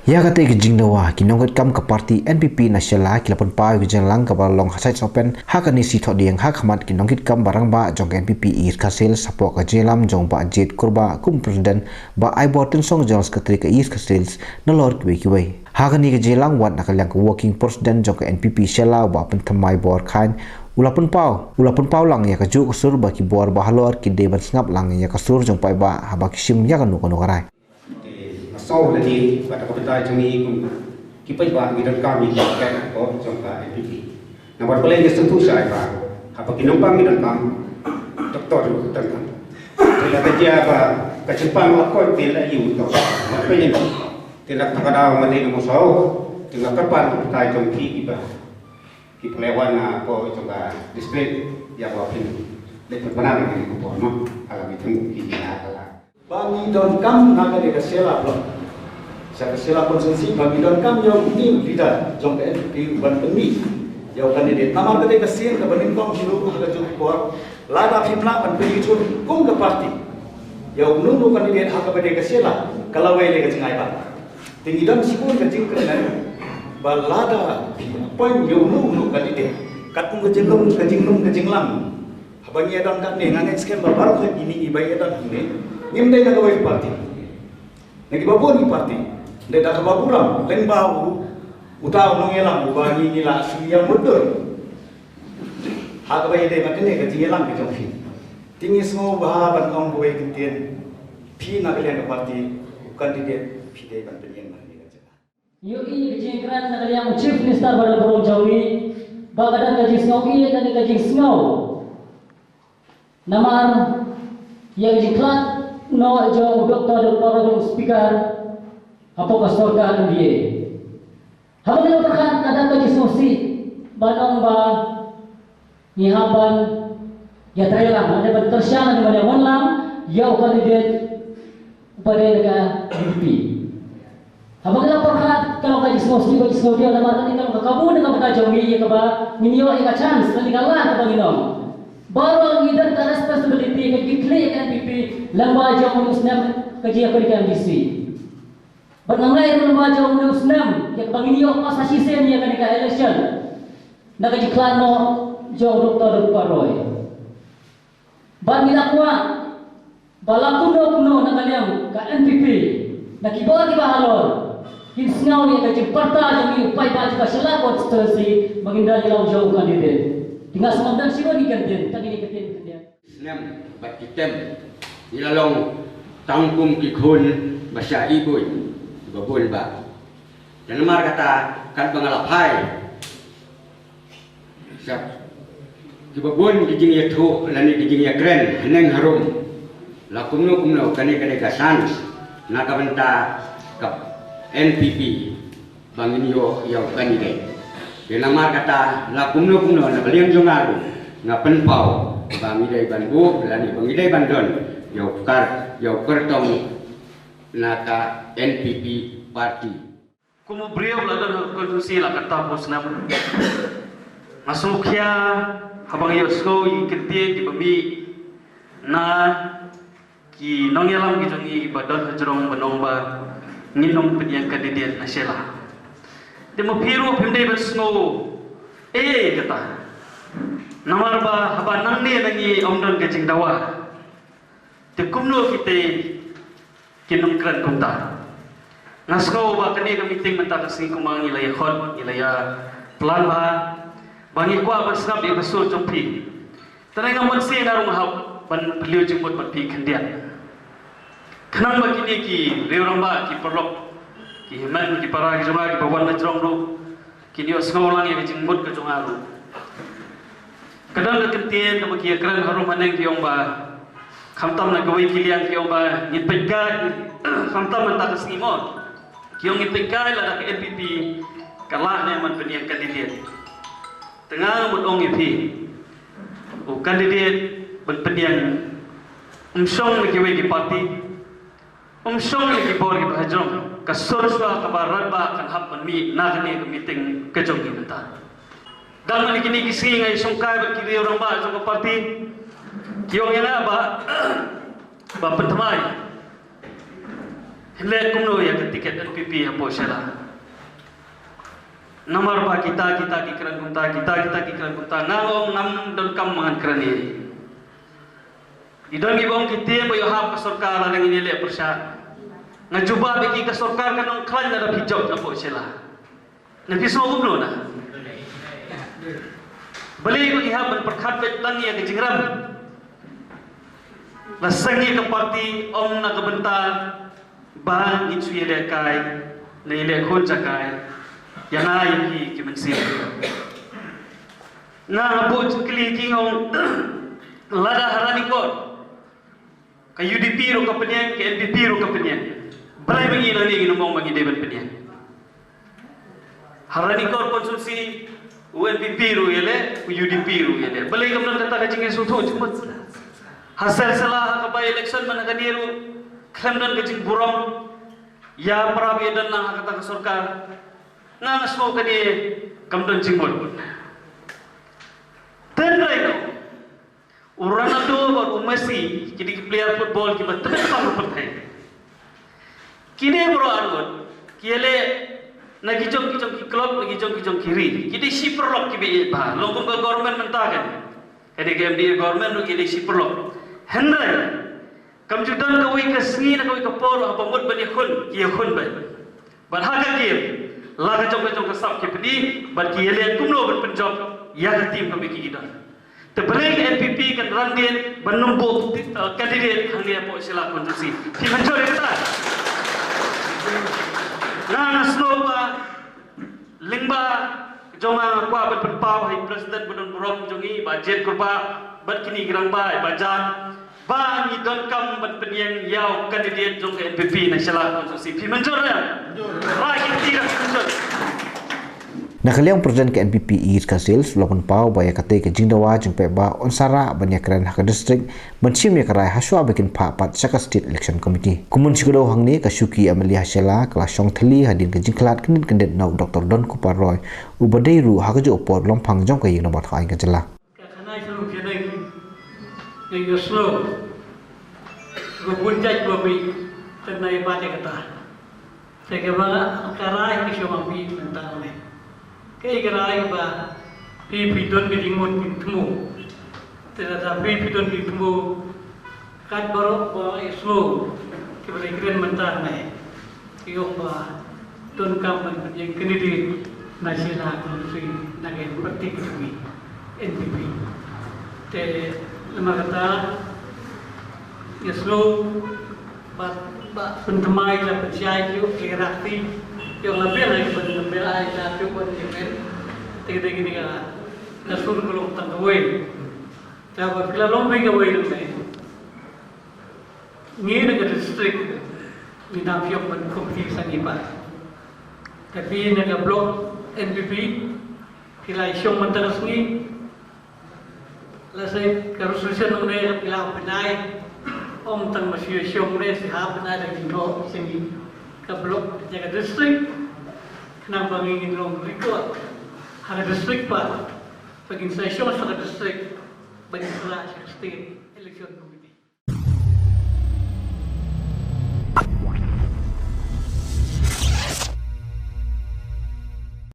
Ya kata ke jingdawa ki nongkat kam ke parti NPP nasional ki lapon pa ki janglang ka balong hasai open hak ni si thok diang hak hamat ki nongkit kam barang ba jong NPP ir kasil sapo ka jelam jong ba jet kurba kum president ba ai boten song jong sekretari ka ir kasil nolor ki wei hak ni ke jelang wat nakalang ka working president jong ka NPP sela ba pen thamai bor khan ulapun pau lang ya ka ju kusur ba ki bor ba halor ki deban ngap lang ya ka sur jong pai ba haba ki sim ya ka nu kono karai sau lagi pada kita jami kita buat kita kami kan ko jangka NPP. Nomor paling kesentuh saya pak. Apa kinumpang kita kam doktor tentang. Bila kerja apa kecepan lakon bila you to. Apa ini? Tidak terkadang mandi musau dengan kapan kita jangki kita. Kita lewan ko jangka display ya apa ini. Lepas benar ini ko no. Kalau itu kita ala. Bagi don kam naga de kasela blok. Saya kasela konsensi bagi don kam yang tim leader jong ke NPP ban pemi. Yang kandidat nama de kasien ke banin kong hilu haga jong por. Lada pimla ban pemi chun kong ke parti. Yang nunu kandidat haga de kasela kalau we le ke ngai ba. Tinggi don sikun ke jing kena balada poin yang nunu kandidat. Katung ke jinglam. Habangi don kat ni ngangai skem baru ke ini ibai don ni. Ngimdai nak kawai parti, nak bawa ni parti, dia dah bawa pulang, lain bau, utau nongelang, ubani ni lah suyang betul. Hak kawai dia macam ni ketinggalan ke jompi. Tinggi semua bahagian orang kawai kentian, pi nak kalian ke parti, bukan dia pi dia kan penyen mana dia cakap. Yo ini kejengkeran nak kalian chief minister pada Pulau Jawi, bagadan kajing sengoki dan kajing sengau. Nama yang kejengkeran no jong doktor para speaker apa kastorkan dia habang terkan ada kejisusi banong ba nyihaban ya trailang ada bertersian di mana wanlang ya kandidat pada negara NPP habang terkan kalau kejisusi dia nama kan kalau kamu dengan berkajongi ya kaba minio ika chance nanti kalah ke banginom baru leader the responsibility ke declare NPP lamba jauh muslim kerja kerja DC. Bernamai lamba jauh muslim yang bagi dia pas asisten yang kan election. Nak kerja klano jauh doktor Paroy. Bagi dakwa balakuno nak kalian ke NPP nak kibar halor. Kisngau yang kerja parta jadi upaya baca selakot strategi menghindari lau jauh kandidat. Tinggal sembilan siapa ni kandidat tadi ni kandidat. Nam bat kitem ilalong tangkum kikun bahasa ibu babun ba dan mar kata kan bangalapai siap kibabun kijing ya thu lani kijing ya kren haneng harum lakumno kani gasan nakabenta kap NPP bangin yo yang kandidat dan mar kata lakumno na baliang jongaru ngapen pau bangidai banbu lani bangidai bandon yau kertong naka NPP parti. Kumu beliau ladan konstitusi lah kata pos nam. Masuk ya habang yosko ikentie di babi na ki nongelam ki jongi ibadat jerong benomba nginom penyang kandidat nasional. Demo piru pemdai bersno kata. Namar ba haba nang ni nangi omdon kecing dawa. Kumno kita kinum kran kumta. Naskau ba kani ka meeting menta kasi kumang ilaya khot ilaya plan ba bangi kwa ba snap ya besul jompi. Tanay nga mon si narung hab ban beliau jemput ban pi kandiat. Kanang ba kini ki reurang ba ki perlok ki himan ki para ki jonga ki bawan na jong ru kini osngau lang ya jemput ke jongaru. Kadang ka kentien ka ki kran harum haneng ki ong ba khamtam na gawai kiliang kiyo ba ngipigay khamtam man takas ngimon kiyo ngipigay la ka NPP kala na man peniyang kandidat tengah mutong ipi o kandidat ban peniyang umsong giwai di parti umsong gi bor gi bahajong kasorswa kabaran ba kan hap man mi nagani meeting kejong gi menta dan man kini kisi ngai songkai ba kiri orang ba jong parti Kiyong yang apa? Bapak temai. Hele kumno ya tiket NPP apo sela. Namar ba kita kiran kunta kiran kunta ngong nam don kam mangan krani. Idon gibong kiti mo yo hap sarkar lang inile persa. Ngajuba bagi ka sarkar kanong klan na hijab na po sila. Nabiso kumno na. Bali ko ihap ban perkhat bet lang ya kejingram. Lasangi ka parti om na kabenta bahan itu ile kai na ile khonja kai yang ai ki mensip na abu kli kingong lada harani ko ka UDP ro ka penyen ke NPP ro ka penyen balai bagi na ni ngomong bagi deban penyen harani ko konsulsi UNPP ro ile UDP ro ile balai kam nak kata jinge sutu cuma hasil salah ka by election mana ka diru khamdan ke jing burong ya prabi dan lang kata ke sarkar na nasmo ka ni kamdan jingmol tenrai no urana do baru Messi jadi player football ki betul pang pertai kini bro argon kiele nagi jong ki club nagi jong kiri jadi shipper lock ki be ba longkong government mentakan kade game dia government no ki shipper lock henrai kamjudan ka wai ka singi na ka por apa mud bani khun ye khun bai ban ha ka kim la ka jong ka sap ki pedi ban ki ele kumno ban penjob ya ka tim ka biki gidan te break NPP kan randin ban numbo candidate hang dia po sila konstitusi ki hancur kita na nasnoba lingba jonga kwa ban penpau hai president ban burong jongi budget kurba ban kini girang bai bajan bang idon kam ban penyen yau kandidat jong NPP nasional konstitusi pi menjor ya rakyat tidak menjor Nakaliang Presiden ke NPP Eid Kasil Sulapun Pau baya kate ke jingdawa jumpe ba onsara banyakran hak district mencium ya karai haswa bikin pat Saka State Election Committee kumun sikudo hangni kasuki ameli hasela kelasong theli hadin ke jingklat kendit kendet nau Dr. Don Kuparoy ubadeiru hakajo opor lompang jong kaying nomor khai kajela kanai selu kianai yang slow gubunjaj babi tenai baca kata saya kira karai ni semua bi tentang ni kei karai ba pi don bijingun pintumu terada pi don pintumu kat baru ba slow kibali keren mentah ni kiyong ba don kampan yang kini nasional konstitusi nagen praktik kami NPP te nama kata ya slow ba pentemai la percaya yo kira-kira yang lebih lagi benar-benar ada tu pun jemen tiga-tiga ni kan nasul kalau tangguai jawab kalau lomba ke wei tu ni negara district ni nak fiok pun kompetisi sangat pas tapi negara blok NPP kira isyong menteras ni lasai karusulusan umreh kila penai om tang masih isyong umreh siapa penai lagi no sini ke blok jaga distrik kenapa ingin long rekod harga distrik pak bagi saya isyong harga distrik bagi state election